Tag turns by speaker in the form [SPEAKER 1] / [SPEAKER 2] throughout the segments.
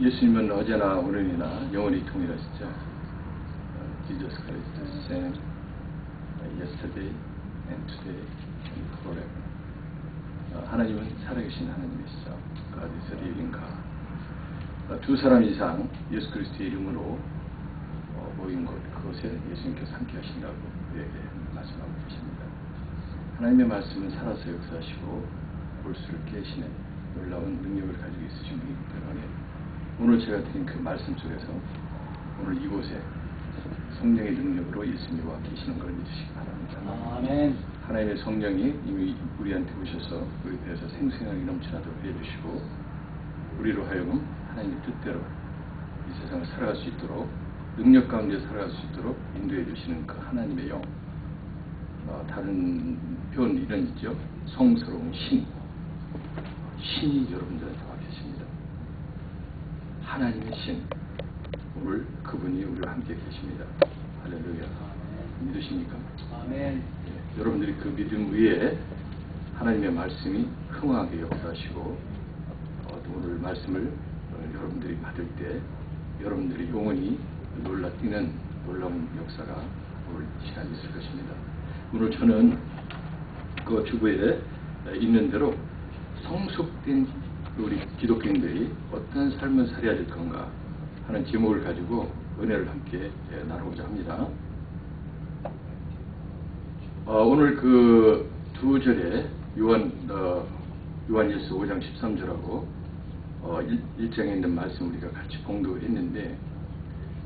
[SPEAKER 1] 예수님은 어제나 오늘이나 영원히 동일하시죠. Jesus Christ the same yesterday and today and forever. 하나님은 살아계신 하나님이시죠. God is a living God. 두 사람 이상 예수 그리스도의 이름으로 모인 곳, 그곳에 예수님께서 함께 하신다고 우리에게 말씀하고 계십니다. 하나님의 말씀은 살아서 역사하시고 골수를 깨시는 놀라운 능력을 가지고 있으신 분이기 때문에 오늘 제가 드린 그 말씀 속에서 오늘 이곳에 성령의 능력으로 예수님이 와 계시는 걸 믿으시기 바랍니다.
[SPEAKER 2] 아멘.
[SPEAKER 1] 하나님의 성령이 이미 우리한테 오셔서 우리 배에서 생생하게 넘쳐나도록 해주시고 우리로 하여금 하나님의 뜻대로 이 세상을 살아갈 수 있도록 능력 가운데 살아갈 수 있도록 인도해 주시는 그 하나님의 영, 다른 표현 이런 있죠. 성스러운 신이 여러분들한테 와 계십니다. 하나님의 신, 오늘 그분이 우리와 함께 계십니다. 할렐루야. 믿으십니까?
[SPEAKER 2] 아멘.
[SPEAKER 1] 예, 여러분들이 그 믿음 위에 하나님의 말씀이 흥하게 역사하시고 또 오늘 말씀을 여러분들이 받을 때 여러분들이 영원히 놀라 뛰는 놀라운 역사가 올 시간이 있을 것입니다. 오늘 저는 그 주부에 있는 대로 성숙된 우리 기독교인들이 어떤 삶을 살아야 될 건가 하는 제목을 가지고 은혜를 함께 나누고자 합니다. 오늘 그 두 절에 요한일서 5장 13절하고 1장에 있는 말씀 우리가 같이 공독했는데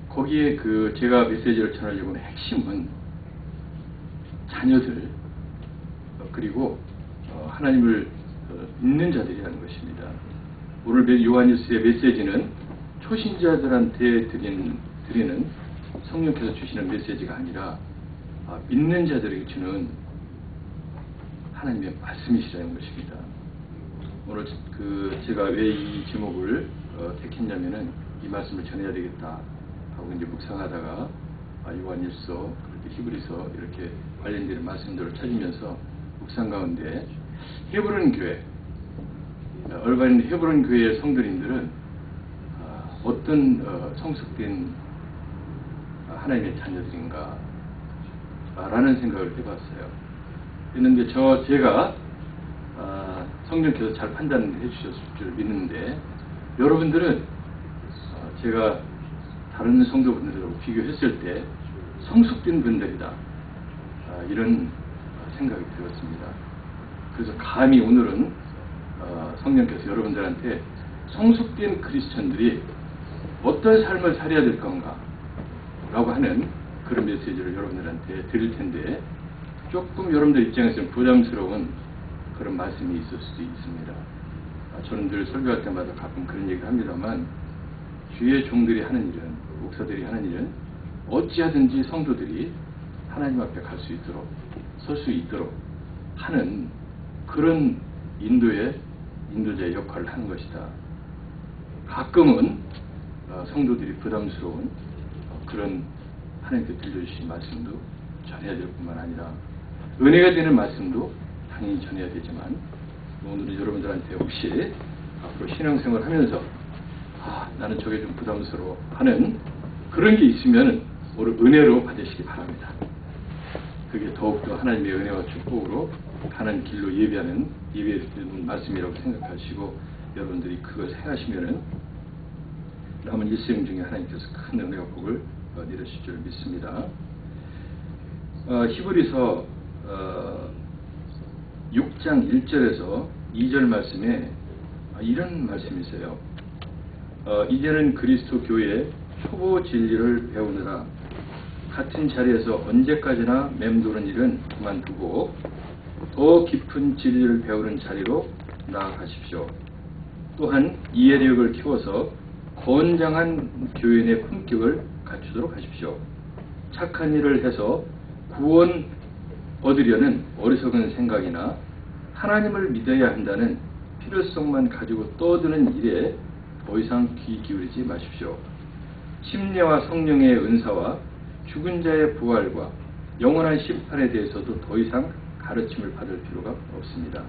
[SPEAKER 1] 거기에 그 제가 메시지를 전하려고 하는 핵심은 자녀들 그리고 하나님을 믿는 자들이 하는 것입니다. 오늘 요한일서의 메시지는 초신자들한테 드리는 성령께서 주시는 메시지가 아니라 믿는 자들에게 주는 하나님의 말씀이시라는 것입니다. 오늘 제가 왜 이 제목을 택했냐면은 이 말씀을 전해야 되겠다 하고 이제 묵상하다가 요한일서 그렇게 히브리서 이렇게 관련된 말씀들을 찾으면서 묵상 가운데 헤브론 교회 얼바인 헤브론 교회의 성도님들은 어떤 성숙된 하나님의 자녀들인가 라는 생각을 해봤어요. 했는데 제가 성령께서 잘 판단해 주셨을 줄 믿는데 여러분들은 제가 다른 성도분들하고 비교했을 때 성숙된 분들이다 이런 생각이 들었습니다. 그래서 감히 오늘은 성령께서 여러분들한테 성숙된 크리스천들이 어떤 삶을 살아야 될 건가 라고 하는 그런 메시지를 여러분들한테 드릴 텐데 조금 여러분들 입장에서는 부담스러운 그런 말씀이 있을 수도 있습니다. 저는 늘 설교할 때마다 가끔 그런 얘기를 합니다만 주의 종들이 하는 일은, 목사들이 하는 일은 어찌하든지 성도들이 하나님 앞에 갈 수 있도록 설 수 있도록 하는 그런 인도자의 역할을 하는 것이다. 가끔은 성도들이 부담스러운 그런 하나님께 들려주신 말씀도 전해야 될 뿐만 아니라 은혜가 되는 말씀도 당연히 전해야 되지만 오늘은 여러분들한테 혹시 앞으로 신앙생활 하면서 나는 저게 좀 부담스러워 하는 그런 게 있으면 오늘 은혜로 받으시기 바랍니다. 그게 더욱더 하나님의 은혜와 축복으로 가는 길로 예배하는 말씀이라고 생각하시고 여러분들이 그걸 행하시면은 남은 일생 중에 하나님께서 큰 은혜와 복을 내리실 줄 믿습니다. 히브리서 6장 1절에서 2절 말씀에 이런 말씀이 있어요. 이제는 그리스도 교회의 초보 진리를 배우느라 같은 자리에서 언제까지나 맴도는 일은 그만두고 더 깊은 진리를 배우는 자리로 나아가십시오. 또한 이해력을 키워서 건장한 교인의 품격을 갖추도록 하십시오. 착한 일을 해서 구원 얻으려는 어리석은 생각이나 하나님을 믿어야 한다는 필요성만 가지고 떠드는 일에 더 이상 귀 기울이지 마십시오. 침례와 성령의 은사와 죽은 자의 부활과 영원한 심판에 대해서도 더 이상 가르침을 받을 필요가 없습니다.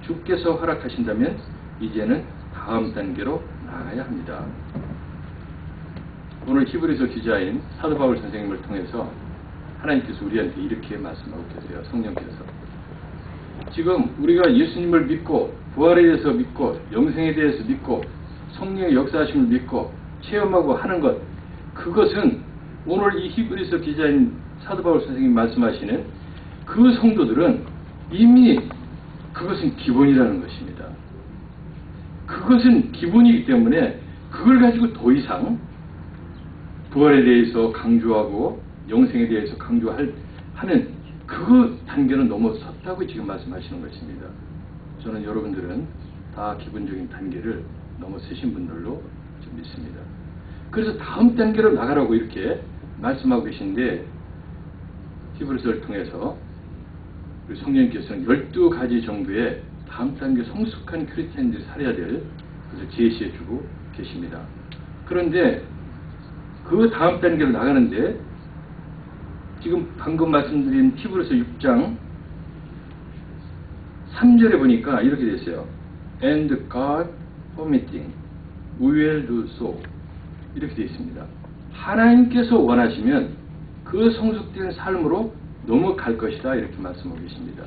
[SPEAKER 1] 주께서 허락하신다면 이제는 다 다음 단계로 나아가야 합니다. 오늘 히브리서 기자인 사도 바울 선생님을 통해서 하나님께서 우리한테 이렇게 말씀하고 계세요. 성령께서. 지금 우리가 예수님을 믿고 부활에 대해서 믿고 영생에 대해서 믿고 성령의 역사하심을 믿고 체험하고 하는 것, 그것은 오늘 이 히브리서 기자인 사도 바울 선생님이 말씀하시는 그 성도들은 이미 그것은 기본이라는 것입니다. 그것은 기본이기 때문에 그걸 가지고 더 이상 부활에 대해서 강조하고 영생에 대해서 강조하는 그 단계는 넘어섰다고 지금 말씀하시는 것입니다. 저는 여러분들은 다 기본적인 단계를 넘어서신 분들로 좀 믿습니다. 그래서 다음 단계로 나가라고 이렇게 말씀하고 계신데, 히브리서를 통해서 우리 성령님께서는 12가지 정도의 다음 단계 성숙한 크리스찬들이 살아야 될 것을 제시해주고 계십니다. 그런데 그 다음 단계로 나가는데 지금 방금 말씀드린 히브리서 6장 3절에 보니까 이렇게 되어 있어요. And God permitting, we will do so. 이렇게 되어 있습니다. 하나님께서 원하시면 그 성숙된 삶으로 넘어갈 것이다, 이렇게 말씀하고 계십니다.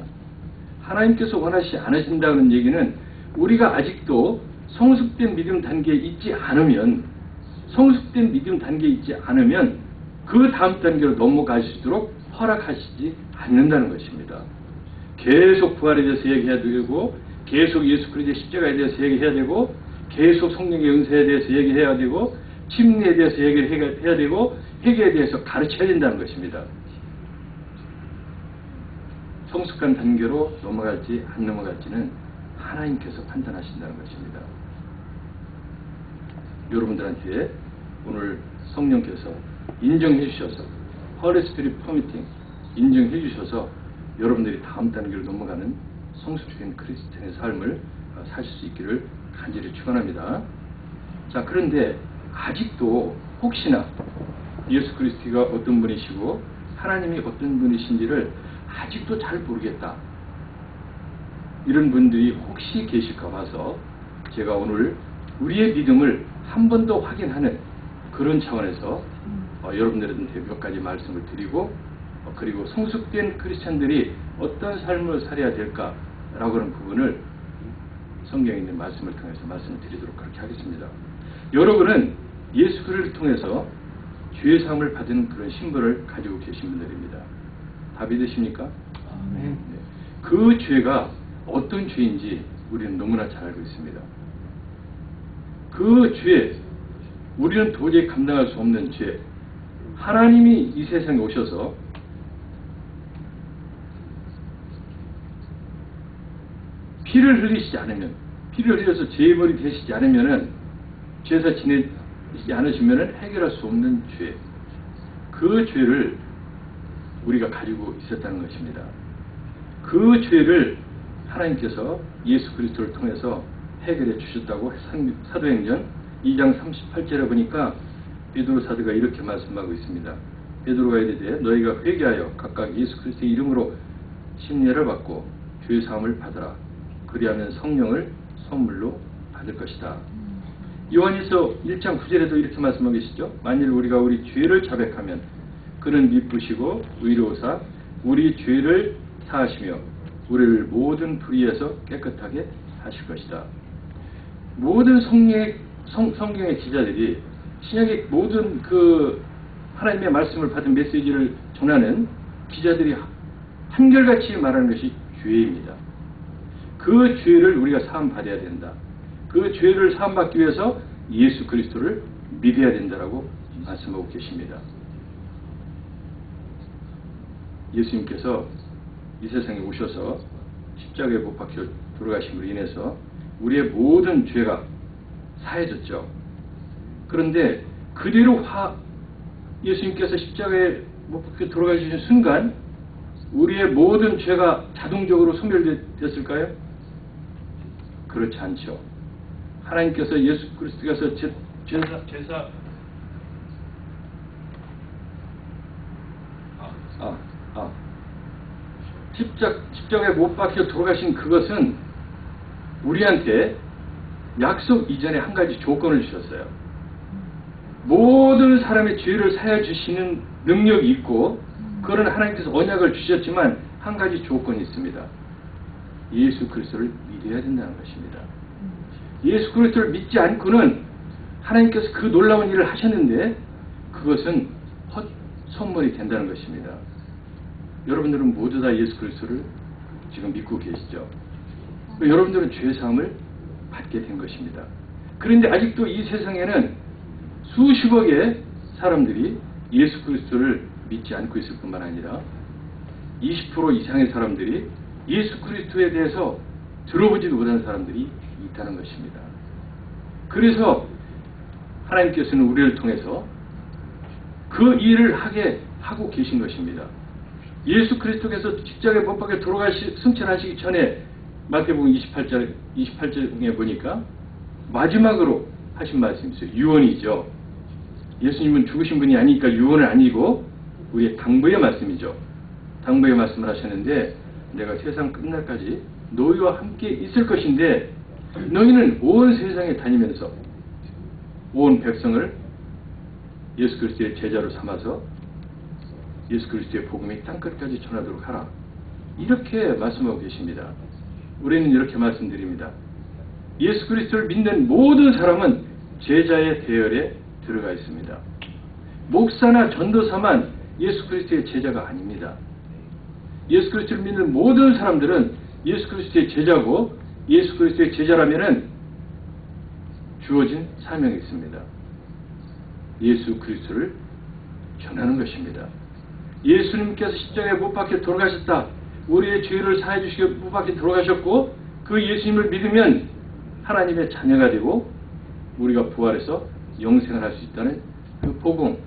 [SPEAKER 1] 하나님께서 원하시지 않으신다는 얘기는 우리가 아직도 성숙된 믿음 단계에 있지 않으면 그 다음 단계로 넘어갈 수 있도록 허락하시지 않는다는 것입니다. 계속 부활에 대해서 얘기해야 되고, 계속 예수 그리스도의 십자가에 대해서 얘기해야 되고, 계속 성령의 은사에 대해서 얘기해야 되고, 침례에 대해서 얘기를 해야 되고, 회개에 대해서 가르쳐야 된다는 것입니다. 성숙한 단계로 넘어갈지 안 넘어갈지는 하나님께서 판단하신다는 것입니다. 여러분들한테 오늘 성령께서 인정해 주셔서, Holy Spirit permitting, 인정해 주셔서 여러분들이 다음 단계로 넘어가는 성숙된 크리스찬의 삶을 사실 수 있기를 간절히 축원합니다. 자, 그런데 아직도 혹시나 예수 그리스도가 어떤 분이시고 하나님이 어떤 분이신지를 아직도 잘 모르겠다, 이런 분들이 혹시 계실까 봐서 제가 오늘 우리의 믿음을 한 번 더 확인하는 그런 차원에서 여러분들한테 몇 가지 말씀을 드리고, 그리고 성숙된 크리스찬들이 어떤 삶을 살아야 될까라고 하는 부분을 성경에 있는 말씀을 통해서 말씀을 드리도록 그렇게 하겠습니다. 여러분은 예수 그리스도를 통해서 죄 사함을 받은 그런 신분을 가지고 계신 분들입니다. 다 믿으십니까? 네. 그 죄가 어떤 죄인지 우리는 너무나 잘 알고 있습니다. 그 죄, 우리는 도저히 감당할 수 없는 죄, 하나님이 이 세상에 오셔서 피를 흘리시지 않으면, 피를 흘려서 제물이 되시지 않으면은, 제사 지내지 않으시면은 해결할 수 없는 죄, 그 죄를 우리가 가지고 있었다는 것입니다. 그 죄를 하나님께서 예수 그리스도를 통해서 해결해 주셨다고 사도행전 2장 38절에 보니까 베드로 사도가 이렇게 말씀하고 있습니다. 베드로가 이르되 너희가 회개하여 각각 예수 그리스도의 이름으로 침례를 받고 죄 사함을 받으라. 그리하면 성령을 선물로 받을 것이다. 요한일서 1장 9절에도 이렇게 말씀하고 계시죠. 만일 우리가 우리 죄를 자백하면 그는 미쁘시고 의로우사 우리 죄를 사하시며 우리를 모든 불의에서 깨끗하게 하실 것이다. 모든 성경의 기자들이, 신약의 모든 그 하나님의 말씀을 받은 메시지를 전하는 기자들이 한결같이 말하는 것이 죄입니다. 그 죄를 우리가 사함받아야 된다. 그 죄를 사함받기 위해서 예수 그리스도를 믿어야 된다라고 말씀하고 계십니다. 예수님께서 이 세상에 오셔서 십자가에 못 박혀 돌아가심으로 인해서 우리의 모든 죄가 사해졌죠. 그런데 그대로 예수님께서 십자가에 못 박혀 돌아가시는 순간 우리의 모든 죄가 자동적으로 소멸됐을까요? 그렇지 않죠. 하나님께서 예수 그리스도께서 제사 십자가에 못 박혀 돌아가신 그것은 우리한테 약속 이전에 한 가지 조건을 주셨어요. 모든 사람의 죄를 사해 주시는 능력이 있고, 그런 하나님께서 언약을 주셨지만 한 가지 조건이 있습니다. 예수 그리스도를 믿어야 된다는 것입니다. 예수 그리스도를 믿지 않고는 하나님께서 그 놀라운 일을 하셨는데 그것은 헛선물이 된다는 것입니다. 여러분들은 모두 다 예수 그리스도를 지금 믿고 계시죠. 여러분들은 죄사함을 받게 된 것입니다. 그런데 아직도 이 세상에는 수십억의 사람들이 예수 그리스도를 믿지 않고 있을 뿐만 아니라 20% 이상의 사람들이 예수 그리스도에 대해서 들어보지도 못하는 사람들이 있다는 것입니다. 그래서 하나님께서는 우리를 통해서 그 일을 하고 계신 것입니다. 예수 그리스도께서 십자가에 못 박혀 승천하시기 전에 마태복음 28장에 보니까 마지막으로 하신 말씀이 있어요. 유언이죠. 예수님은 죽으신 분이 아니니까 유언은 아니고 우리의 당부의 말씀이죠. 당부의 말씀을 하셨는데, 내가 세상 끝날까지 너희와 함께 있을 것인데 너희는 온 세상에 다니면서 온 백성을 예수 그리스도의 제자로 삼아서 예수 그리스도의 복음이 땅끝까지 전하도록 하라. 이렇게 말씀하고 계십니다. 우리는 이렇게 말씀드립니다. 예수 그리스도를 믿는 모든 사람은 제자의 대열에 들어가 있습니다. 목사나 전도사만 예수 그리스도의 제자가 아닙니다. 예수 그리스도를 믿는 모든 사람들은 예수 그리스도의 제자고, 예수 그리스도의 제자라면은 주어진 사명이 있습니다. 예수 그리스도를 전하는 것입니다. 예수님께서 십자가에 못 박혀 돌아가셨다. 우리의 죄를 사해 주시고 못 박혀 돌아가셨고, 그 예수님을 믿으면 하나님의 자녀가 되고 우리가 부활해서 영생을 할 수 있다는 그 복음,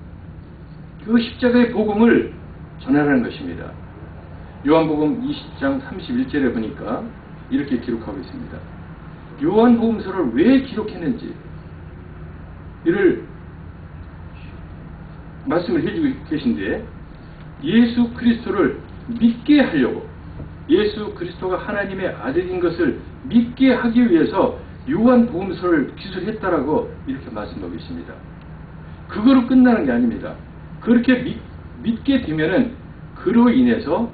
[SPEAKER 1] 그 십자가의 복음을 전하라는 것입니다. 요한복음 20장 31절에 보니까 이렇게 기록하고 있습니다. 요한복음서를 왜 기록했는지 이를 말씀을 해주고 계신데, 예수 그리스도를 믿게 하려고, 예수 그리스도가 하나님의 아들인 것을 믿게 하기 위해서 요한복음서를 기술했다라고 이렇게 말씀하고 계십니다. 그거로 끝나는 게 아닙니다. 그렇게 믿게 되면은 그로 인해서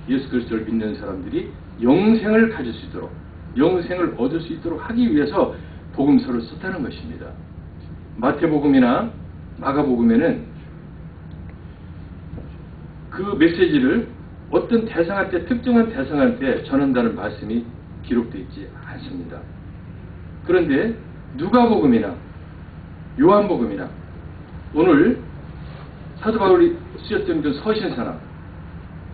[SPEAKER 1] 예수 그리스도를 믿는 사람들이 영생을 가질 수 있도록, 영생을 얻을 수 있도록 하기 위해서 복음서를 썼다는 것입니다. 마태복음이나 마가복음에는 그 메시지를 어떤 대상한테, 특정한 대상한테 전한다는 말씀이 기록되어 있지 않습니다. 그런데 누가복음이나 요한복음이나 오늘 사도 바울이 쓰였던 그 서신서나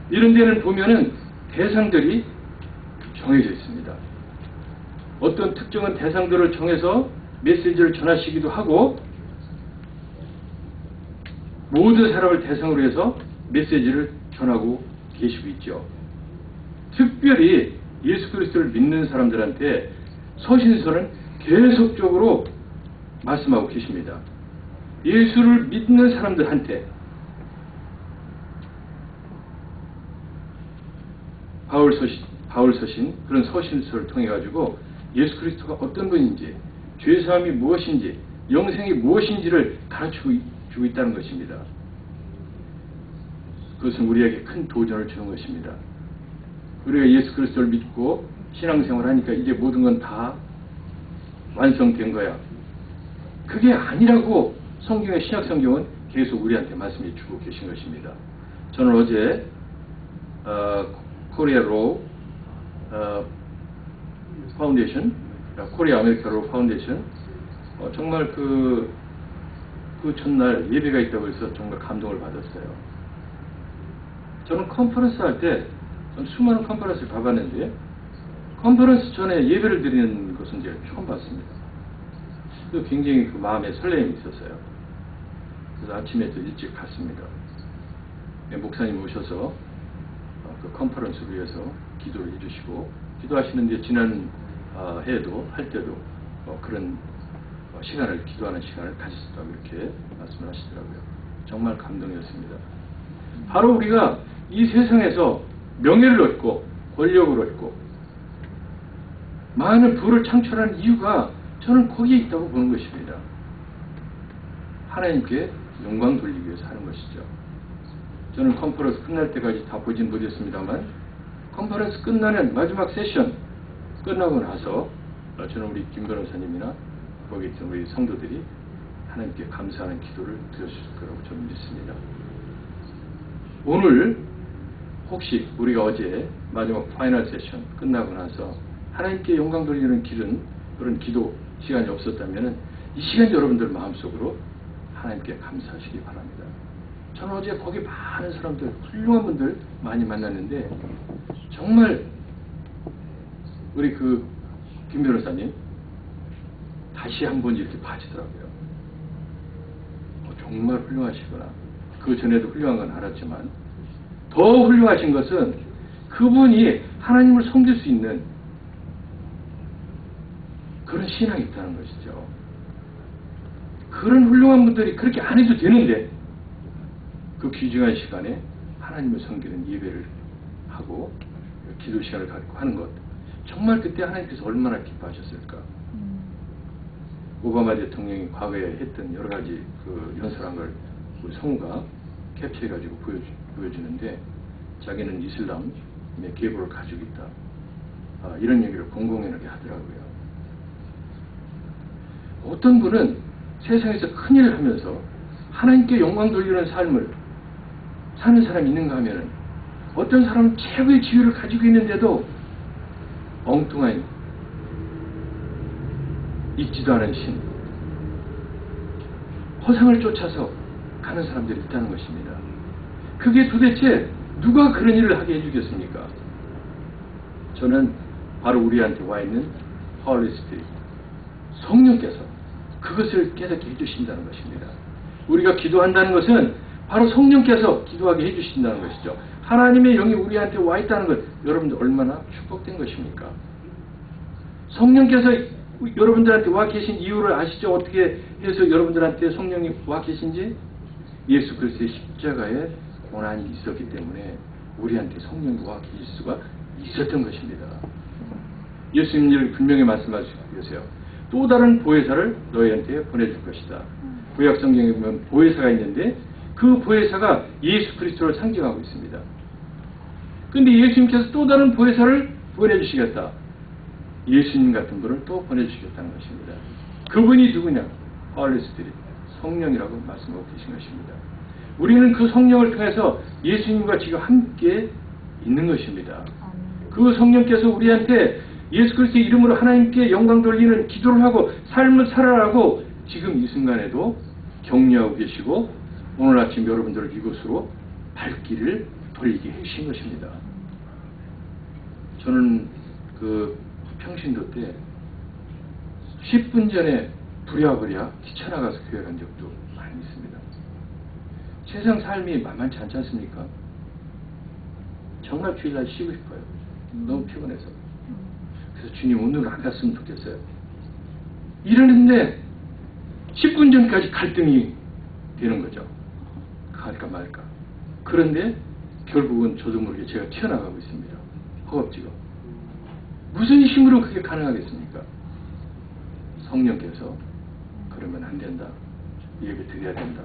[SPEAKER 1] 이런 데는 보면은 대상들이 정해져 있습니다. 어떤 특정한 대상들을 정해서 메시지를 전하시기도 하고, 모든 사람을 대상으로 해서 메시지를 전하고 계시고 있죠. 특별히 예수 그리스도를 믿는 사람들한테 서신서는 계속적으로 말씀하고 계십니다. 예수를 믿는 사람들한테 바울 서신 그런 서신서를 통해 가지고 예수 그리스도가 어떤 분인지, 죄사함이 무엇인지, 영생이 무엇인지를 가르치고 주고 있다는 것입니다. 그것은 우리에게 큰 도전을 주는 것입니다. 우리가 예수 그리스도를 믿고 신앙생활을 하니까 이제 모든 건 다 완성된 거야. 그게 아니라고 성경의 신약성경은 계속 우리한테 말씀해 주고 계신 것입니다. 저는 어제 코리아 로우 파운데이션, 코리아 아메리카 로우 파운데이션, 정말 그 첫날 예배가 있다고 해서 정말 감동을 받았어요. 저는 컨퍼런스 할 때 수많은 컨퍼런스를 가봤는데, 컨퍼런스 전에 예배를 드리는 것은 제가 처음 봤습니다. 그래서 굉장히 그 마음에 설렘이 있었어요. 그래서 아침에 또 일찍 갔습니다. 목사님 오셔서 그 컨퍼런스를 위해서 기도를 해주시고, 기도하시는데 지난 해에도 할 때도 그런 시간을, 기도하는 시간을 가졌다고 이렇게 말씀을 하시더라고요. 정말 감동이었습니다. 바로 우리가 이 세상에서 명예를 얻고 권력을 얻고 많은 부를 창출하는 이유가 저는 거기에 있다고 보는 것입니다. 하나님께 영광 돌리기 위해서 하는 것이죠. 저는 컨퍼런스 끝날 때까지 다 보진 못했습니다만 컨퍼런스 끝나는 마지막 세션 끝나고 나서 저는 우리 김 변호사님이나 거기 있던 우리 성도들이 하나님께 감사하는 기도를 드렸을 거라고 저는 믿습니다. 오늘 혹시 우리가 어제 마지막 파이널 세션 끝나고 나서 하나님께 영광 돌리는 그런 기도 시간이 없었다면 이 시간 여러분들 마음속으로 하나님께 감사하시기 바랍니다. 저는 어제 거기 많은 사람들, 훌륭한 분들 많이 만났는데 정말 우리 김 변호사님 다시 한번 이렇게 봐지더라고요. 정말 훌륭하시구나. 그 전에도 훌륭한 건 알았지만 더 훌륭하신 것은 그분이 하나님을 섬길 수 있는 그런 신앙이 있다는 것이죠. 그런 훌륭한 분들이 그렇게 안 해도 되는데 그 귀중한 시간에 하나님을 섬기는 예배를 하고 기도 시간을 갖고 하는 것, 정말 그때 하나님께서 얼마나 기뻐하셨을까. 오바마 대통령이 과거에 했던 여러 가지 연설한 걸 우리 성우가 캡처해가지고 보여주는데 자기는 이슬람의 계보를 가지고 있다. 이런 얘기를 공공연하게 하더라고요. 어떤 분은 세상에서 큰일을 하면서 하나님께 영광 돌리는 삶을 사는 사람이 있는가 하면은 어떤 사람은 최고의 지위를 가지고 있는데도 엉뚱한 있지도 않은 신, 허상을 쫓아서 가는 사람들이 있다는 것입니다. 그게 도대체 누가 그런 일을 하게 해주겠습니까? 저는 바로 우리한테 와 있는 Holy Spirit, 성령께서 그것을 깨닫게 해주신다는 것입니다. 우리가 기도한다는 것은 바로 성령께서 기도하게 해주신다는 것이죠. 하나님의 영이 우리한테 와 있다는 것, 여러분들 얼마나 축복된 것입니까? 성령께서 여러분들한테 와 계신 이유를 아시죠? 어떻게 해서 여러분들한테 성령이 와 계신지? 예수 그리스도의 십자가에 고난이 있었기 때문에 우리한테 성령이 와 계실 수가 있었던 것입니다. 예수님이 이렇게 분명히 말씀하셨어요. 또 다른 보혜사를 너희한테 보내줄 것이다. 구약 성경에 보면 보혜사가 있는데 그 보혜사가 예수 그리스도를 상징하고 있습니다. 그런데 예수님께서 또 다른 보혜사를 보내주시겠다. 예수님 같은 분을 또 보내주시겠다는 것입니다. 그분이 누구냐? Holy Spirit, 성령이라고 말씀하고 계신 것입니다. 우리는 그 성령을 통해서 예수님과 지금 함께 있는 것입니다. 그 성령께서 우리한테 예수 그리스도의 이름으로 하나님께 영광 돌리는 기도를 하고 삶을 살아라고 지금 이 순간에도 격려하고 계시고 오늘 아침 여러분들을 이곳으로 발길을 돌리게 해주신 것입니다. 저는 평신도 때 10분 전에 부랴부랴 뛰쳐나가서 교회 간 적도 많이 있습니다. 세상 삶이 만만치 않지 않습니까? 정말 주일날 쉬고 싶어요. 너무 피곤해서. 그래서 주님 오늘은 안 갔으면 좋겠어요. 이러는데 10분 전까지 갈등이 되는 거죠. 갈까 말까. 그런데 결국은 저도 모르게 제가 튀어나가고 있습니다. 허겁지겁. 무슨 힘으로 그게 가능하겠습니까? 성령께서 그러면 안 된다. 예배 드려야 된다.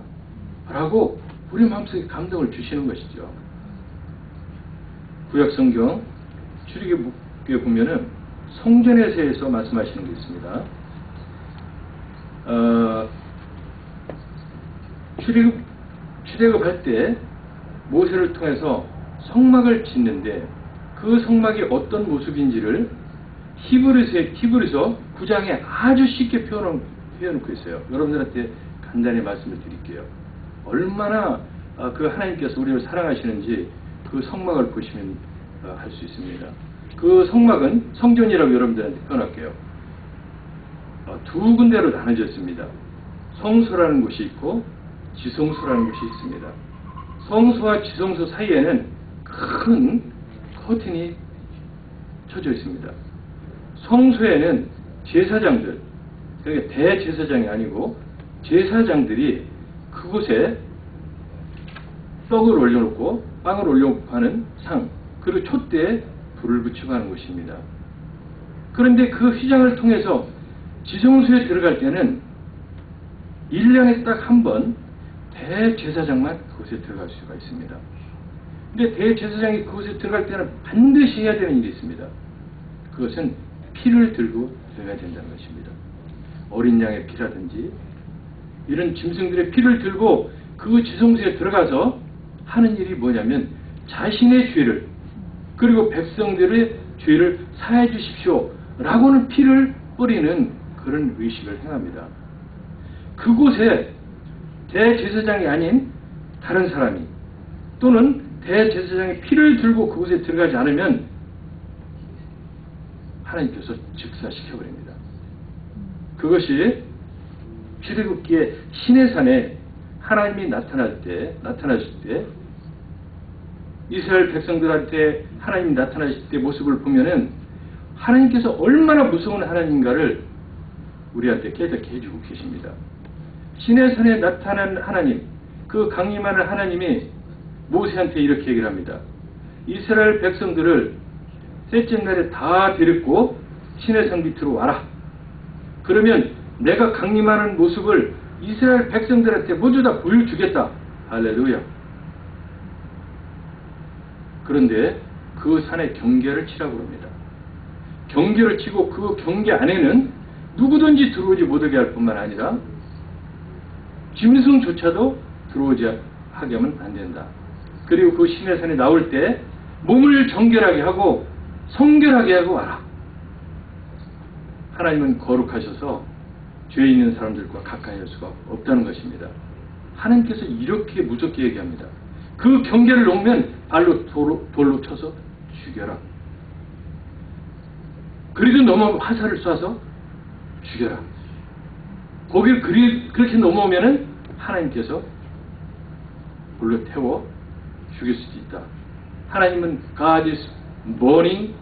[SPEAKER 1] 라고 우리 마음속에 감동을 주시는 것이죠. 구약성경 출애굽기에 보면은 성전에서에서 말씀하시는 게 있습니다. 출애굽할 때 모세를 통해서 성막을 짓는데 그 성막이 어떤 모습인지를 히브리서 9장에 아주 쉽게 표현놓고 있어요. 여러분들한테 간단히 말씀을 드릴게요. 얼마나 그 하나님께서 우리를 사랑하시는지 그 성막을 보시면 할 수 있습니다. 그 성막은 성전이라고 여러분들한테 표현할게요. 두 군데로 나눠져 있습니다. 성소라는 곳이 있고 지성소라는 곳이 있습니다. 성소와 지성소 사이에는 큰 커튼이 쳐져 있습니다. 성소에는 제사장들, 그러니까 대제사장이 아니고 제사장들이 그곳에 떡을 올려놓고 빵을 올려놓고 하는 상, 그리고 촛대에 불을 붙이고 하는 것입니다. 그런데 그 휘장을 통해서 지성소에 들어갈 때는 1년에 딱 한 번 대제사장만 그곳에 들어갈 수가 있습니다. 근데 대제사장이 그곳에 들어갈 때는 반드시 해야 되는 일이 있습니다. 그것은 피를 들고 들어가야 된다는 것입니다. 어린 양의 피라든지 이런 짐승들의 피를 들고 그 지성소에 들어가서 하는 일이 뭐냐면 자신의 죄를 그리고 백성들의 죄를 사해 주십시오 라고는 피를 뿌리는 그런 의식을 행합니다. 그곳에 대제사장이 아닌 다른 사람이 또는 대제사장이 피를 들고 그곳에 들어가지 않으면 하나님께서 즉사시켜버립니다. 그것이 출애굽기의 시내산에 하나님이 나타나실 때 이스라엘 백성들한테 하나님이 나타나실 때 모습을 보면은 하나님께서 얼마나 무서운 하나님인가를 우리한테 깨닫게 해주고 계십니다. 시내산에 나타난 하나님, 그 강림하는 하나님이 모세한테 이렇게 얘기를 합니다. 이스라엘 백성들을 셋째 날에 다 데리고 시내산 밑으로 와라. 그러면 내가 강림하는 모습을 이스라엘 백성들한테 모두 다 보여주겠다. 할렐루야. 그런데 그 산에 경계를 치라고 합니다. 경계를 치고 그 경계 안에는 누구든지 들어오지 못하게 할 뿐만 아니라 짐승조차도 들어오지 하게 하면 안 된다. 그리고 그 시내산에 나올 때 몸을 정결하게 하고 성결하게 하고 와라. 하나님은 거룩하셔서 죄 있는 사람들과 가까이 할 수가 없다는 것입니다. 하나님께서 이렇게 무섭게 얘기합니다. 그 경계를 넘으면 발로 돌로 쳐서 죽여라. 그리도 넘어오면 화살을 쏴서 죽여라. 거기를 그렇게 넘어오면은 하나님께서 불로 태워 죽일 수도 있다. 하나님은 God is burning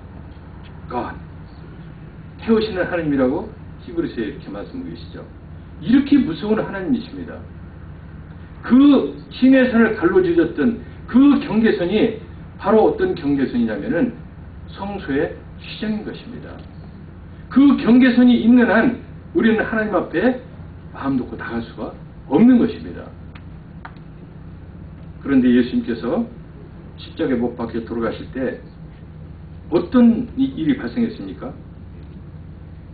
[SPEAKER 1] God. 태우시는 하나님이라고 히브리서에 이렇게 말씀하고 계시죠. 이렇게 무서운 하나님이십니다. 그 시내산을 갈라지었던 그 경계선이 바로 어떤 경계선이냐면은 성소의 휘장인 것입니다. 그 경계선이 있는 한 우리는 하나님 앞에 마음 놓고 나갈 수가 없는 것입니다. 그런데 예수님께서 십자가에 못 박혀 돌아가실 때 어떤 일이 발생했습니까?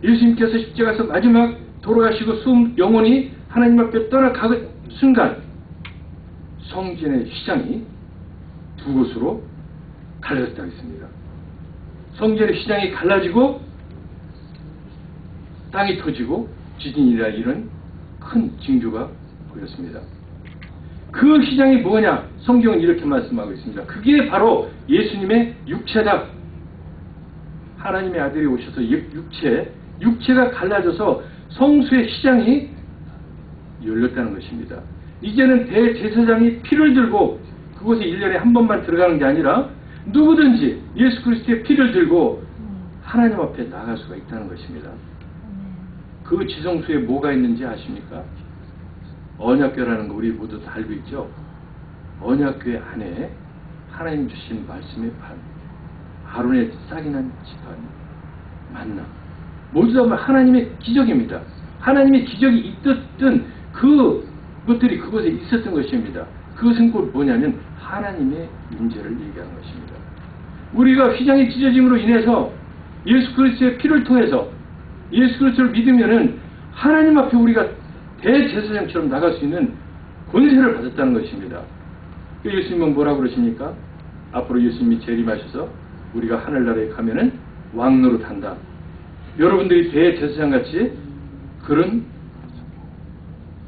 [SPEAKER 1] 예수님께서 십자가에서 마지막 돌아가시고 영혼이 하나님 앞에 떠나가는 순간 성전의 휘장이 두 곳으로 갈라졌다고 했습니다. 성전의 휘장이 갈라지고 땅이 터지고 지진이라 이런 큰 징조가 보였습니다. 그 휘장이 뭐냐? 성경은 이렇게 말씀하고 있습니다. 그게 바로 예수님의 육체다. 하나님의 아들이 오셔서 육체가 갈라져서 성수의 휘장이 열렸다는 것입니다. 이제는 대제사장이 피를 들고 그곳에 1년에 한 번만 들어가는 게 아니라 누구든지 예수 그리스도의 피를 들고 하나님 앞에 나갈 수가 있다는 것입니다. 그 지성소에 뭐가 있는지 아십니까? 언약궤라는 거 우리 모두 다 알고 있죠? 언약궤 안에 하나님 주신 말씀의 판, 아론의 싹이 난 지팡이, 만나 모두 다 하나님의 기적입니다. 하나님의 기적이 있었던 그것들이 그곳에 있었던 것입니다. 그것은 곧 뭐냐면 하나님의 임재를 얘기하는 것입니다. 우리가 휘장이 찢어짐으로 인해서 예수 그리스도의 피를 통해서 예수 그리스도를 믿으면은 하나님 앞에 우리가 대제사장처럼 나갈 수 있는 권세를 받았다는 것입니다. 예수님은 뭐라고 그러십니까? 앞으로 예수님이 재림하셔서 우리가 하늘나라에 가면은 왕노릇한다. 여러분들이 대제사장같이 그런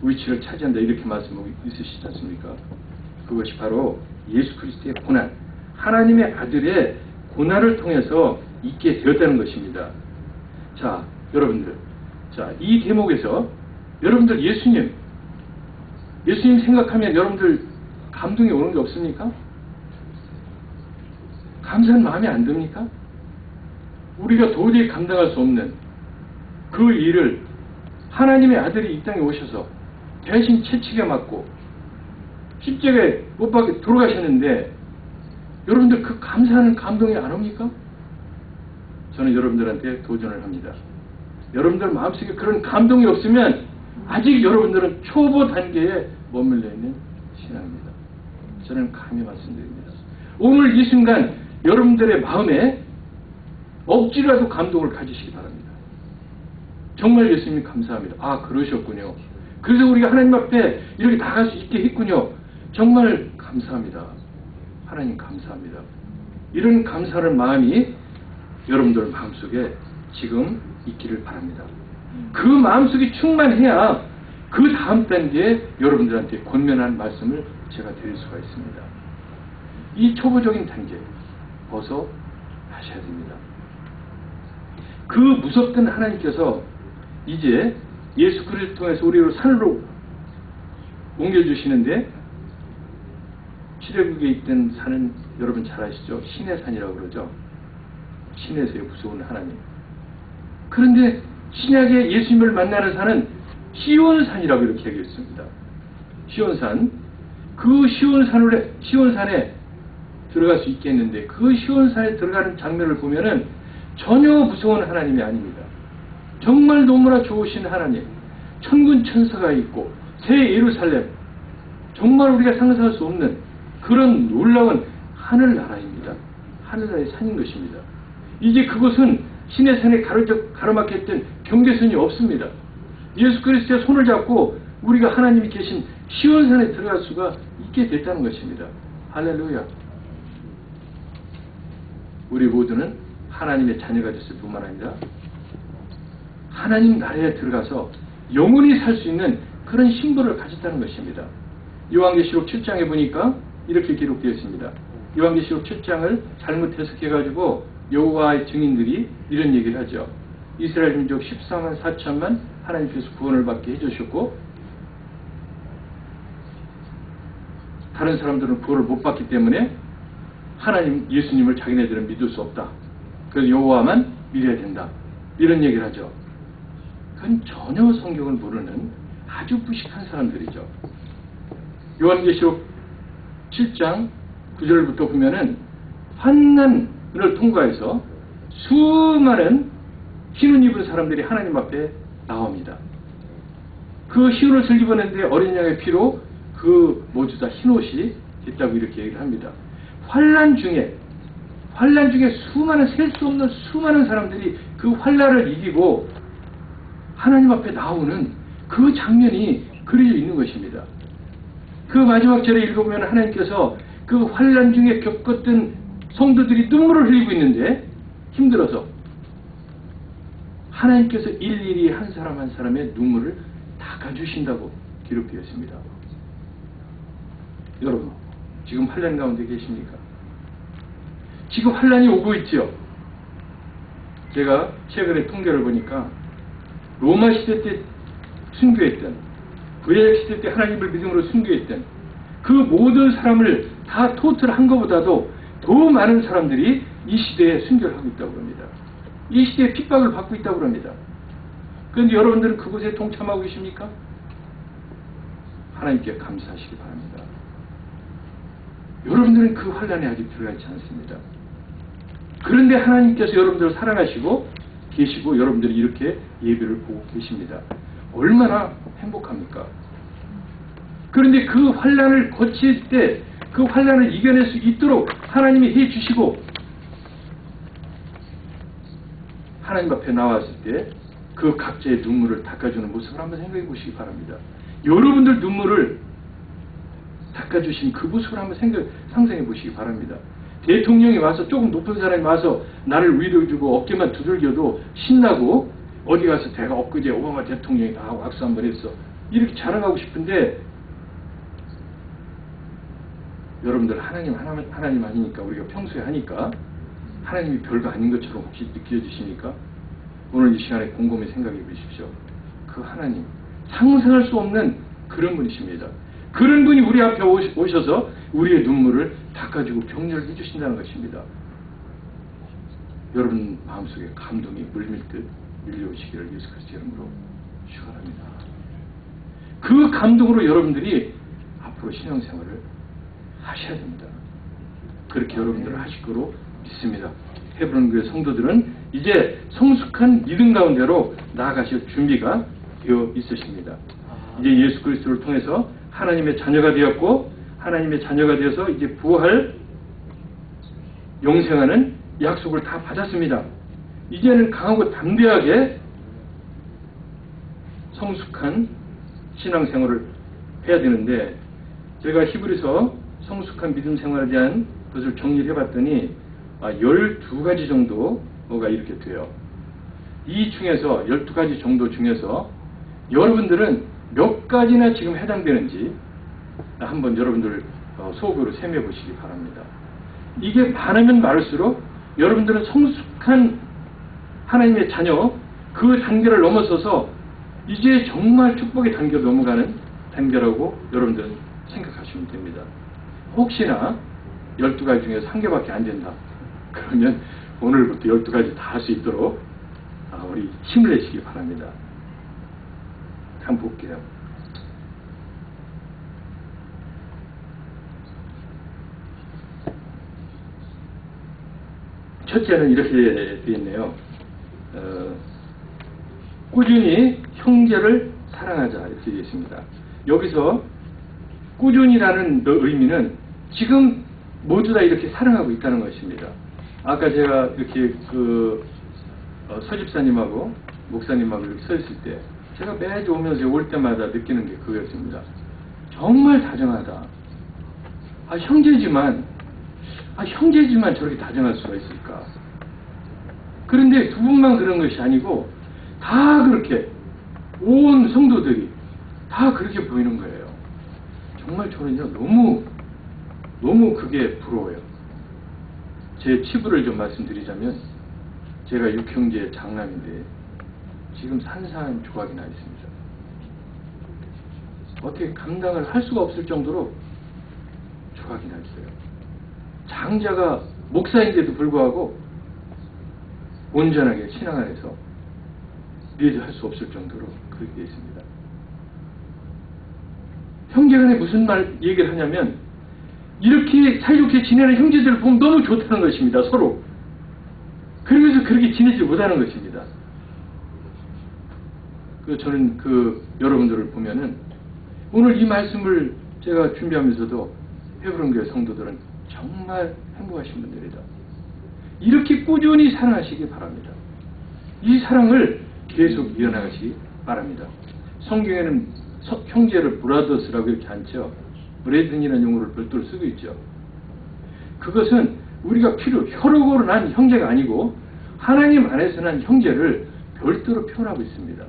[SPEAKER 1] 위치를 차지한다 이렇게 말씀하고 있으시지 않습니까? 그것이 바로 예수 그리스도의 고난, 하나님의 아들의 고난을 통해서 있게 되었다는 것입니다. 자, 여러분들, 이 대목에서 여러분들 예수님 생각하면 여러분들 감동이 오는 게 없습니까? 감사한 마음이 안 듭니까? 우리가 도저히 감당할 수 없는 그 일을 하나님의 아들이 이 땅에 오셔서 대신 채찍에 맞고 십자가에 못 박혀 돌아가셨는데 여러분들 그 감사하는 감동이 안 옵니까? 저는 여러분들한테 도전을 합니다. 여러분들 마음속에 그런 감동이 없으면 아직 여러분들은 초보 단계에 머물러 있는 신앙입니다. 저는 감히 말씀드립니다. 오늘 이 순간 여러분들의 마음에 억지라도 감동을 가지시기 바랍니다. 정말 예수님이 감사합니다. 아, 그러셨군요. 그래서 우리가 하나님 앞에 이렇게 나갈 수 있게 했군요. 정말 감사합니다. 하나님 감사합니다. 이런 감사하는 마음이 여러분들 마음속에 지금 있기를 바랍니다. 그 마음속이 충만해야 그 다음 단계에 여러분들한테 권면한 말씀을 제가 드릴 수가 있습니다. 이 초보적인 단계 벗어나셔야 됩니다. 그 무섭던 하나님께서 이제 예수 그리스도를 통해서 우리를 산으로 옮겨주시는데, 출애굽에 있던 산은 여러분 잘 아시죠? 신의 산이라고 그러죠. 신에서의 무서운 하나님. 그런데 신약에 예수님을 만나는 산은 시온산이라고 이렇게 얘기했습니다. 시온산. 그 시온산에 들어갈 수 있겠는데, 그 시온산에 들어가는 장면을 보면은 전혀 무서운 하나님이 아닙니다. 정말 너무나 좋으신 하나님, 천군 천사가 있고 새 예루살렘, 정말 우리가 상상할 수 없는 그런 놀라운 하늘나라입니다. 하늘나라의 산인 것입니다. 이제 그곳은 신의 산에 가로막혔던 경계선이 없습니다. 예수 그리스도의 손을 잡고 우리가 하나님이 계신 시온산에 들어갈 수가 있게 됐다는 것입니다. 할렐루야. 우리 모두는 하나님의 자녀가 됐을 뿐만 아니라 하나님 나라에 들어가서 영원히 살 수 있는 그런 신분을 가졌다는 것입니다. 요한계시록 7장에 보니까 이렇게 기록되어 있습니다. 요한계시록 7장을 잘못 해석해가지고 여호와의 증인들이 이런 얘기를 하죠. 이스라엘 민족 14만 4천만 하나님께서 구원을 받게 해주셨고, 다른 사람들은 구원을 못 받기 때문에 하나님 예수님을 자기네들은 믿을 수 없다. 그래서 여호와만 믿어야 된다. 이런 얘기를 하죠. 그건 전혀 성경을 모르는 아주 무식한 사람들이죠. 요한계시록 7장 9절부터 보면은 환난을 통과해서 수많은 흰옷 입은 사람들이 하나님 앞에 나옵니다. 그 흰옷을 입었는데 어린 양의 피로 그 모두 다 흰옷이 됐다고 이렇게 얘기를 합니다. 환난 중에 수많은 셀 수 없는 수많은 사람들이 그 환난을 이기고 하나님 앞에 나오는 그 장면이 그려져 있는 것입니다. 그 마지막 절에 읽어보면 하나님께서 그 환난 중에 겪었던 성도들이 눈물을 흘리고 있는데 힘들어서 하나님께서 일일이 한 사람 한 사람의 눈물을 닦아주신다고 기록되어 있습니다. 여러분, 지금 환난 가운데 계십니까? 지금 환난이 오고 있죠. 제가 최근에 통계를 보니까 로마 시대 때 순교했던, 구약 시대 때 하나님을 믿음으로 순교했던 그 모든 사람을 다 토탈한 것보다도 더 많은 사람들이 이 시대에 순교를 하고 있다고 합니다. 이 시대에 핍박을 받고 있다고 합니다. 그런데 여러분들은 그곳에 동참하고 계십니까? 하나님께 감사하시기 바랍니다. 여러분들은 그 환난에 아직 들어가 있지 않습니다. 그런데 하나님께서 여러분들을 사랑하시고 계시고 여러분들이 이렇게 예배를 보고 계십니다. 얼마나 행복합니까? 그런데 그 환난을 거칠 때 그 환난을 이겨낼 수 있도록 하나님이 해주시고 하나님 앞에 나왔을 때 그 각자의 눈물을 닦아주는 모습을 한번 생각해 보시기 바랍니다. 여러분들 눈물을 닦아주신 그 모습을 한번 상상해 보시기 바랍니다. 대통령이 와서, 조금 높은 사람이 와서 나를 위로해주고 어깨만 두들겨도 신나고, 어디 가서 내가 엊그제 오바마 대통령이 나하고 악수 한번 했어, 이렇게 자랑하고 싶은데, 여러분들 하나님 아니니까, 우리가 평소에 하니까 하나님이 별거 아닌 것처럼 혹시 느껴지십니까? 오늘 이 시간에 곰곰이 생각해 보십시오. 그 하나님, 상상할 수 없는 그런 분이십니다. 그런 분이 우리 앞에 오셔서 우리의 눈물을 닦아주고 격려를 해주신다는 것입니다. 여러분 마음속에 감동이 물밀듯 밀려오시기를 예수 그리스도 이름으로 축원합니다. 그 감동으로 여러분들이 앞으로 신앙생활을 하셔야 됩니다. 그렇게 여러분들을 하실 거로 믿습니다. 헤브론 교회 성도들은 이제 성숙한 믿음 가운데로 나아가실 준비가 되어 있으십니다. 이제 예수 그리스도를 통해서 하나님의 자녀가 되었고, 하나님의 자녀가 되어서 이제 부활 영생하는 약속을 다 받았습니다. 이제는 강하고 담대하게 성숙한 신앙생활을 해야 되는데, 제가 히브리서 성숙한 믿음 생활에 대한 것을 정리를 해봤더니 12가지 정도가 이렇게 돼요. 이 중에서 12가지 정도 중에서 여러분들은 몇 가지나 지금 해당되는지 한번 여러분들 속으로 셈해 보시기 바랍니다. 이게 많으면 많을수록 여러분들은 성숙한 하나님의 자녀, 그 단계를 넘어서서 이제 정말 축복의 단계로 넘어가는 단계라고 여러분들은 생각하시면 됩니다. 혹시나 12가지 중에서 한 개밖에 안 된다, 그러면 오늘부터 12가지 다 할 수 있도록 우리 힘을 내시기 바랍니다. 한번 볼게요. 첫째는 이렇게 되어 있네요. 꾸준히 형제를 사랑하자, 이렇게 되어 있습니다. 여기서 꾸준히라는 의미는 지금 모두 다 이렇게 사랑하고 있다는 것입니다. 아까 제가 이렇게 서집사님하고 목사님하고 이렇게 서 있을 때 제가 매주 오면서 올 때마다 느끼는 게 그거였습니다. 정말 다정하다. 형제지만 저렇게 다정할 수가 있을까? 그런데 두 분만 그런 것이 아니고 다 그렇게 온 성도들이 다 그렇게 보이는 거예요. 정말 저는요 너무 그게 부러워요. 제 치부를 좀 말씀드리자면, 제가 6형제의 장남인데 지금 산산 조각이 나 있습니다. 어떻게 감당을 할 수가 없을 정도로 조각이 나 있어요. 장자가 목사인데도 불구하고 온전하게 신앙 안에서 리드할 수 없을 정도로 그렇게 되어 있습니다. 형제간에 무슨 얘기를 하냐면, 이렇게 사이좋게 지내는 형제들을 보면 너무 좋다는 것입니다. 서로. 그러면서 그렇게 지내지 못하는 것입니다. 저는 여러분들을 보면은 오늘 이 말씀을 제가 준비하면서도 헤브론교회 성도들은 정말 행복하신 분들이다. 이렇게 꾸준히 사랑하시기 바랍니다. 이 사랑을 계속 이어나가시기 바랍니다. 성경에는 형제를 브라더스라고 이렇게 앉죠. 브레든이라는 용어를 별도로 쓰고 있죠. 그것은 우리가 혈육으로 난 형제가 아니고 하나님 안에서 난 형제를 별도로 표현하고 있습니다.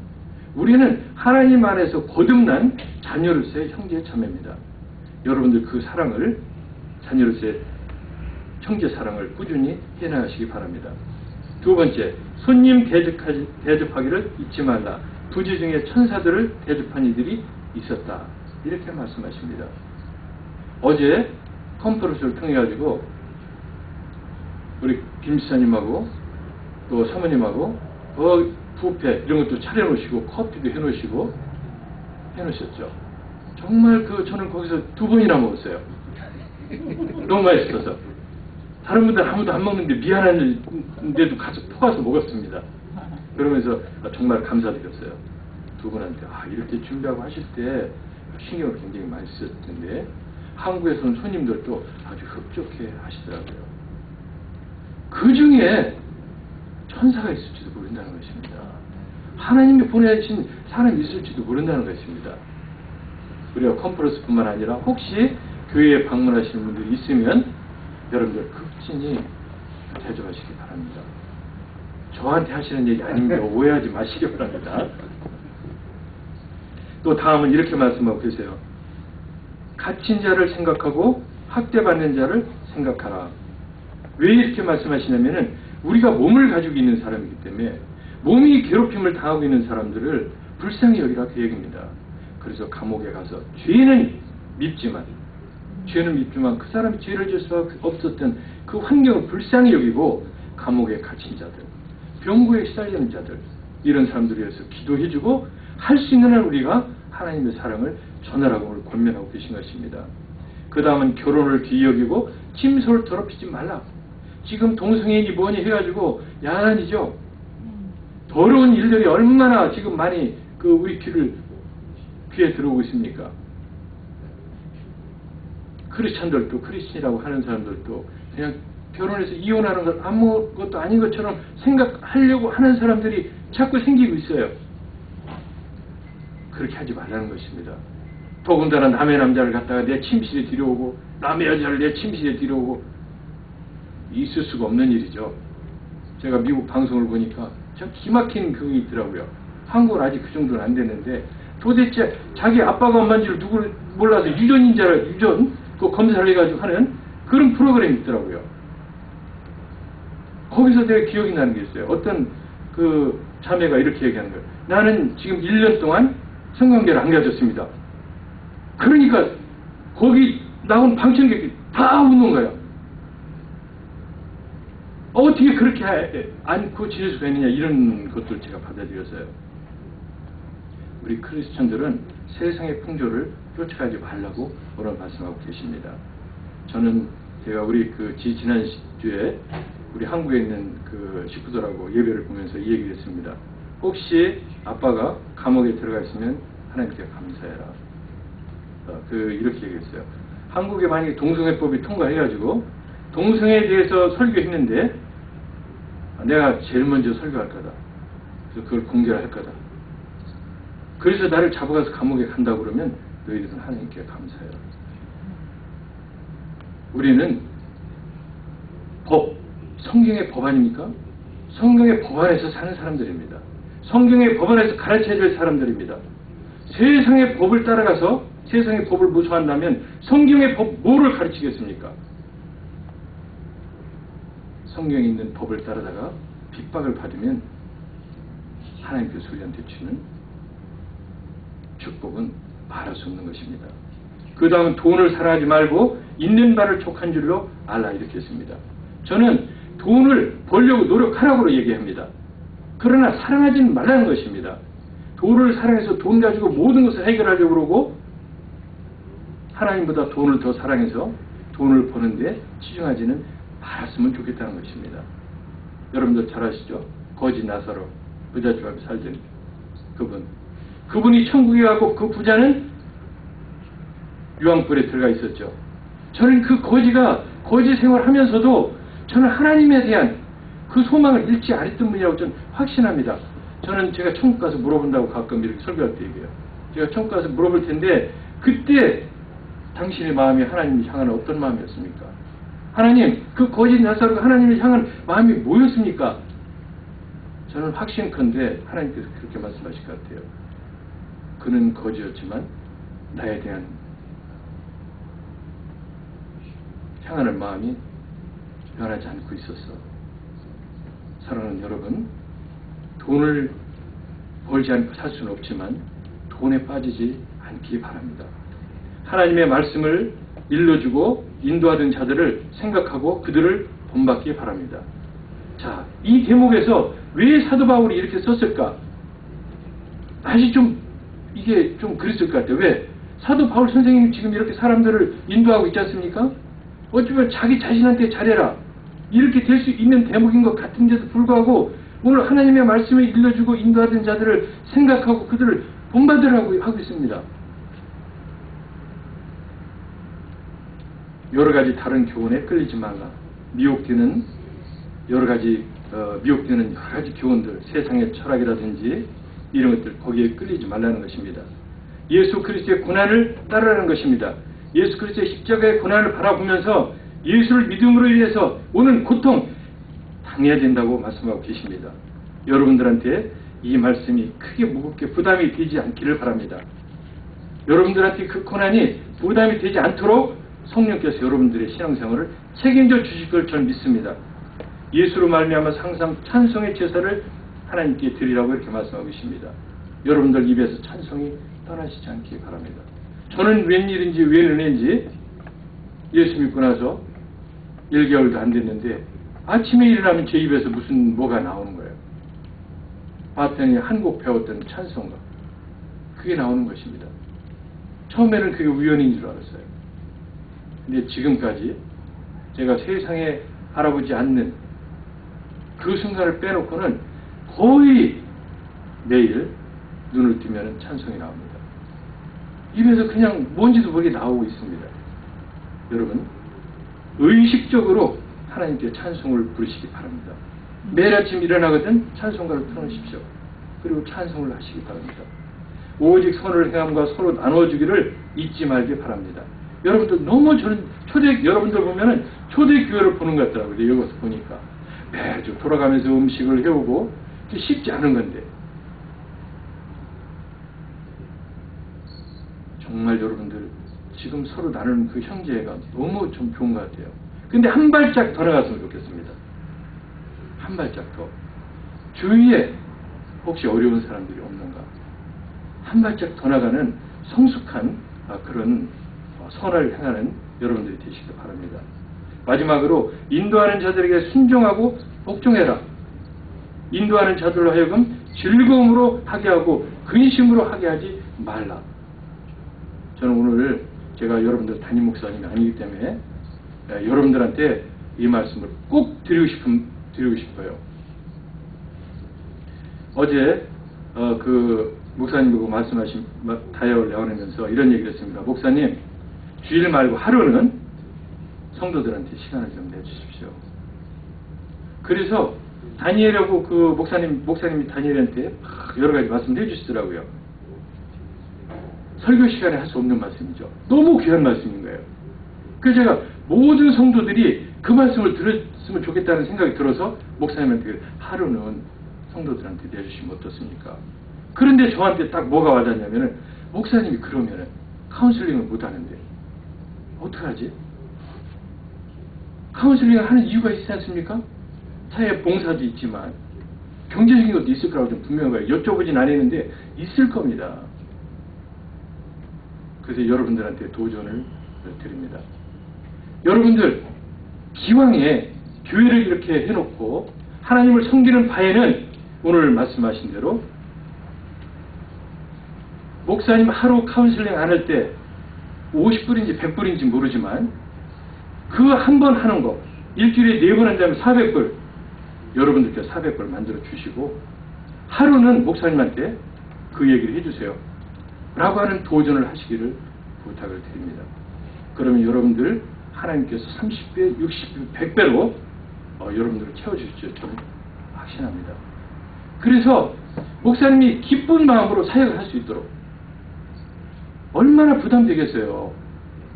[SPEAKER 1] 우리는 하나님 안에서 거듭난 자녀로서의 형제 자매입니다. 여러분들 그 사랑을, 자녀로서의 형제 사랑을 꾸준히 해나가시기 바랍니다. 두 번째, 손님 대접하기를 잊지 말라. 부지 중에 천사들을 대접한 이들이 있었다, 이렇게 말씀하십니다. 어제 컨퍼런스를 통해 가지고 우리 김 지사님하고 또 사모님하고 뷔페 이런 것도 차려놓으시고 커피도 해놓으셨죠. 정말 저는 거기서 2번이나 먹었어요. 너무 맛있어서. 다른 분들 아무도 안 먹는데 미안한데도 가서 퍼가서 먹었습니다. 그러면서 정말 감사드렸어요. 두 분한테 이렇게 준비하고 하실 때 신경을 굉장히 많이 썼을 텐데 한국에서는 손님들도 아주 흡족해 하시더라고요. 그 중에 천사가 있을지도 모른다는 것입니다. 하나님이 보내신 사람이 있을지도 모른다는 것입니다. 우리가 컨퍼런스뿐만 아니라 혹시 교회에 방문하시는 분들이 있으면 여러분들 극진히 대접하시기 바랍니다. 저한테 하시는 얘기 아닙니다. 오해하지 마시기 바랍니다. 또 다음은 이렇게 말씀하고 계세요. 갇힌 자를 생각하고 학대받는 자를 생각하라. 왜 이렇게 말씀하시냐면은 우리가 몸을 가지고 있는 사람이기 때문에 몸이 괴롭힘을 당하고 있는 사람들을 불쌍히 여기라, 그 얘기입니다. 그래서 감옥에 가서 죄는 밉지만 그 사람이 죄를 질 수 없었던 그 환경을 불쌍히 여기고 감옥에 갇힌 자들, 병고에 시달리는 자들, 이런 사람들을 위해서 기도해주고 할 수 있는 한 우리가 하나님의 사랑을 전하라고 오늘 권면하고 계신 것입니다. 그 다음은 결혼을 귀히 여기고 침소를 더럽히지 말라. 지금 동성애인이 뭐니 해가지고 야단이죠. 더러운 일들이 얼마나 지금 많이 우리 귀에 들어오고 있습니까? 크리스찬들도, 크리스찬이라고 하는 사람들도 그냥 결혼해서 이혼하는 것 아무것도 아닌 것처럼 생각하려고 하는 사람들이 자꾸 생기고 있어요. 그렇게 하지 말라는 것입니다. 더군다나 남의 남자를 갖다가 내 침실에 들여오고 남의 여자를 내 침실에 들여오고 있을 수가 없는 일이죠. 제가 미국 방송을 보니까 참 기막힌 그게 있더라고요. 한국은 아직 그 정도는 안 되는데 도대체 자기 아빠가 엄마인 줄 누구를 몰라서 유전 그 검사를 해가지고 하는 그런 프로그램이 있더라고요. 거기서 되게 기억이 나는 게 있어요. 어떤 그 자매가 이렇게 얘기하는 거예요. 나는 지금 1년 동안 성관계를 안 가졌습니다. 그러니까 거기 나온 방청객이 다 웃는 거예요. 어떻게 그렇게 안고 지낼 수가 있느냐, 이런 것들 제가 받아들였어요. 우리 크리스천들은 세상의 풍조를 쫓아가지 말라고 오늘 말씀하고 계십니다. 저는 제가 우리 지난 주에 우리 한국에 있는 그 식구들하고 예배를 보면서 이 얘기를 했습니다. 혹시 아빠가 감옥에 들어가 있으면 하나님께 감사해라. 이렇게 얘기했어요. 한국에 만약에 동성애법이 통과해가지고 동성애에 대해서 설교했는데 내가 제일 먼저 설교할 거다. 그래서 그걸 공개를 할 거다. 그래서 나를 잡아가서 감옥에 간다고 그러면 너희들은 하나님께 감사해라. 우리는 성경의 법 아닙니까? 성경의 법 안에서 사는 사람들입니다. 성경의 법 안에서 가르쳐야 될 사람들입니다. 세상의 법을 따라가서 세상의 법을 무서워한다면 성경의 법 뭐를 가르치겠습니까? 성경에 있는 법을 따르다가 핍박을 받으면 하나님께서 우리한테 주는 축복은 말할 수 없는 것입니다. 그 다음 돈을 사랑하지 말고 있는 바를 족한 줄로 알라, 이렇게 했습니다. 저는 돈을 벌려고 노력하라고 얘기합니다. 그러나 사랑하지는 말라는 것입니다. 돈을 사랑해서 돈 가지고 모든 것을 해결하려고 그러고 하나님보다 돈을 더 사랑해서 돈을 버는데 치중하지는 말았으면 좋겠다는 것입니다. 여러분들 잘 아시죠? 거지 나사로 부잣집 앞에 살던 그분이 천국에 가고 그 부자는 유황불에 들어가 있었죠. 저는 그 거지가 거지 생활하면서도 저는 하나님에 대한 그 소망을 잃지 않았던 분이라고 저는 확신합니다. 저는 제가 천국 가서 물어본다고 가끔 이렇게 설교할 때 얘기해요. 제가 천국 가서 물어볼 텐데 그때 당신의 마음이 하나님을 향한 어떤 마음이었습니까? 하나님, 그 거짓 나사로가 하나님을 향한 마음이 뭐였습니까? 저는 확신컨대 하나님께서 그렇게 말씀하실 것 같아요. 그는 거지였지만 나에 대한 향하는 마음이 변하지 않고 있었어. 사랑하는 여러분, 돈을 벌지 않고 살 수는 없지만 돈에 빠지지 않기 바랍니다. 하나님의 말씀을 일러주고 인도하던 자들을 생각하고 그들을 본받기 바랍니다. 자, 이 대목에서 왜 사도 바울이 이렇게 썼을까? 다시 이게 좀 그랬을 것 같아요. 왜? 사도 바울 선생님이 지금 이렇게 사람들을 인도하고 있지 않습니까? 어쩌면 자기 자신한테 잘해라, 이렇게 될 수 있는 대목인 것 같은데도 불구하고 오늘 하나님의 말씀을 일러주고 인도하던 자들을 생각하고 그들을 본받으라고 하고 있습니다. 여러 가지 다른 교훈에 끌리지 말라. 미혹되는 여러 가지 교훈들, 세상의 철학이라든지 이런 것들, 거기에 끌리지 말라는 것입니다. 예수 그리스도의 고난을 따르라는 것입니다. 예수 그리스도의 십자가의 고난을 바라보면서 예수를 믿음으로 인해서 오는 고통 당해야 된다고 말씀하고 계십니다. 여러분들한테 이 말씀이 크게 무겁게 부담이 되지 않기를 바랍니다. 여러분들한테 그 고난이 부담이 되지 않도록 성령께서 여러분들의 신앙생활을 책임져 주실 걸 저는 믿습니다. 예수로 말미암아 항상 찬송의 제사를 하나님께 드리라고 이렇게 말씀하고 계십니다. 여러분들 입에서 찬송이 떠나시지 않기 바랍니다. 저는 웬일인지 웬 은혜인지 예수 믿고 나서 1개월도 안 됐는데 아침에 일어나면 제 입에서 뭐가 나오는 거예요. 봤더니 한 곡 배웠던 찬송가, 그게 나오는 것입니다. 처음에는 그게 우연인 줄 알았어요. 근데 지금까지 제가 세상에 알아보지 않는 그 순간을 빼놓고는 거의 매일 눈을 뜨면 찬송이 나옵니다. 입에서 그냥 뭔지도 모르게 나오고 있습니다. 여러분, 의식적으로 하나님께 찬송을 부르시기 바랍니다. 매일 아침 일어나거든 찬송가를 틀어놓으십시오. 그리고 찬송을 하시기 바랍니다. 오직 선을 행함과 서로 나눠주기를 잊지 말기 바랍니다. 여러분들 너무 저는 여러분들 보면은 초대교회를 보는 것 같더라고요. 여기서 보니까 매주 돌아가면서 음식을 해오고 쉽지 않은 건데 정말 여러분들 지금 서로 나누는 그 형제가 너무 좀 좋은 것 같아요. 근데 한 발짝 더 나갔으면 좋겠습니다. 한 발짝 더. 주위에 혹시 어려운 사람들이 없는가? 한 발짝 더 나가는 성숙한 그런 선을 행하는 여러분들이 되시길 바랍니다. 마지막으로 인도하는 자들에게 순종하고 복종해라. 인도하는 자들로 하여금 즐거움으로 하게 하고 근심으로 하게 하지 말라. 저는 오늘 제가 여러분들 담임 목사님이 아니기 때문에 여러분들한테 이 말씀을 꼭 드리고 싶어요. 어제 그 목사님 보고 말씀하신 다이어를 나누면서 이런 얘기를 했습니다. 목사님, 주일 말고 하루는 성도들한테 시간을 좀 내주십시오. 그래서 다니엘하고 그 목사님이 다니엘한테 여러 가지 말씀을 해주시더라고요. 설교 시간에 할 수 없는 말씀이죠. 너무 귀한 말씀인 거예요. 그래서 제가 모든 성도들이 그 말씀을 들었으면 좋겠다는 생각이 들어서 목사님한테 하루는 성도들한테 내주시면 어떻습니까? 그런데 저한테 딱 뭐가 와닿냐면은 목사님이 그러면은 카운슬링을 못 하는데 어떡하지? 카운슬링을 하는 이유가 있지 않습니까? 사회 봉사도 있지만 경제적인 것도 있을 거라고 좀 분명한 거예요. 여쭤보진 않았는데 있을 겁니다. 그래서 여러분들한테 도전을 드립니다. 여러분들 기왕에 교회를 이렇게 해놓고 하나님을 섬기는 바에는 오늘 말씀하신 대로 목사님 하루 카운슬링 안 할 때 50불인지 100불인지 모르지만 그 한 번 하는 거 일주일에 4번 한다면 400불 여러분들께 400불 만들어 주시고 하루는 목사님한테 그 얘기를 해주세요. 라고 하는 도전을 하시기를 부탁을 드립니다. 그러면 여러분들 하나님께서 30배, 60배, 100배로 여러분들을 채워주시죠. 저는 확신합니다. 그래서 목사님이 기쁜 마음으로 사역을 할 수 있도록 얼마나 부담되겠어요.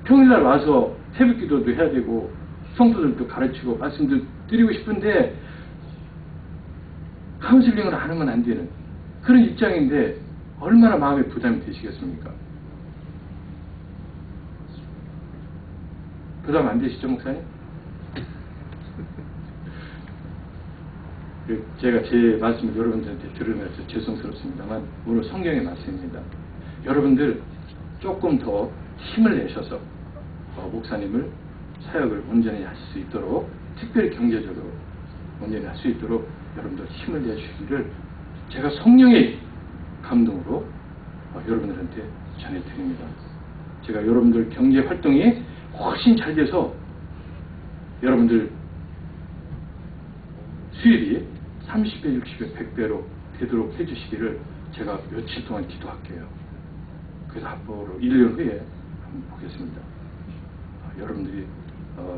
[SPEAKER 1] 평일날 와서 새벽기도도 해야 되고 성도들도 가르치고 말씀도 드리고 싶은데 카운슬링을 안 하면 안 되는 그런 입장인데 얼마나 마음에 부담이 되시겠습니까? 부담 안 되시죠, 목사님? 제가 제 말씀을 여러분들한테 들으면서 죄송스럽습니다만 오늘 성경의 말씀입니다. 여러분들 조금 더 힘을 내셔서 목사님을 사역을 온전히 하실 수 있도록 특별히 경제적으로 온전히 할 수 있도록 여러분들 힘을 내주시기를 제가 성령의 감동으로 여러분들한테 전해드립니다. 제가 여러분들 경제 활동이 훨씬 잘 돼서 여러분들 수입이 30배, 60배, 100배로 되도록 해주시기를 제가 며칠 동안 기도할게요. 그래서 앞으로 1년 후에 한번 보겠습니다. 여러분들이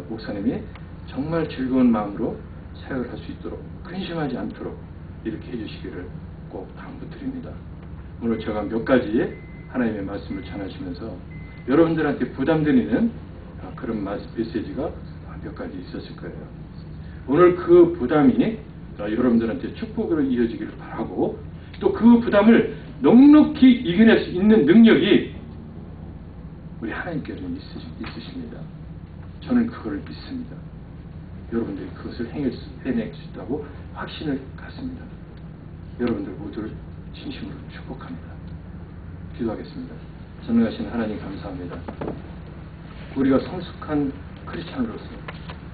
[SPEAKER 1] 목사님이 정말 즐거운 마음으로 사역을 할 수 있도록 근심하지 않도록 이렇게 해주시기를 꼭 당부드립니다. 오늘 제가 몇 가지 하나님의 말씀을 전하시면서 여러분들한테 부담드리는 그런 메시지가 몇 가지 있었을 거예요. 오늘 그 부담이 여러분들한테 축복으로 이어지기를 바라고 또 그 부담을 넉넉히 이겨낼 수 있는 능력이 우리 하나님께서는 있으십니다. 저는 그걸 믿습니다. 여러분들이 그것을 해낼 수 있다고 확신을 갖습니다. 여러분들 모두를 진심으로 축복합니다. 기도하겠습니다. 전능하신 하나님 감사합니다. 우리가 성숙한 크리스찬으로서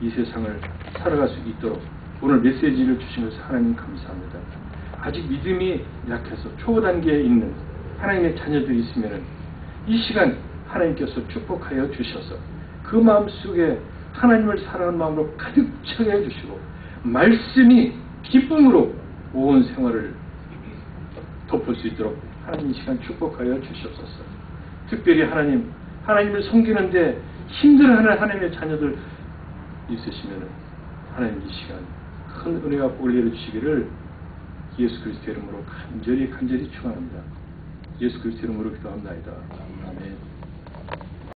[SPEAKER 1] 이 세상을 살아갈 수 있도록 오늘 메시지를 주신 것을 하나님 감사합니다. 아직 믿음이 약해서 초단계에 있는 하나님의 자녀들이 있으면 이 시간 하나님께서 축복하여 주셔서 그 마음속에 하나님을 사랑하는 마음으로 가득 차게 해주시고 말씀이 기쁨으로 온 생활을 덮을 수 있도록 하나님 이 시간 축복하여 주시옵소서. 특별히 하나님을 섬기는데 힘들어하는 하나님의 자녀들 있으시면 하나님 이 시간 큰 은혜와 복을 내려주시기를 예수 그리스도 이름으로 간절히 축원합니다. 예수 그리스도 이름으로 기도합니다. 아멘.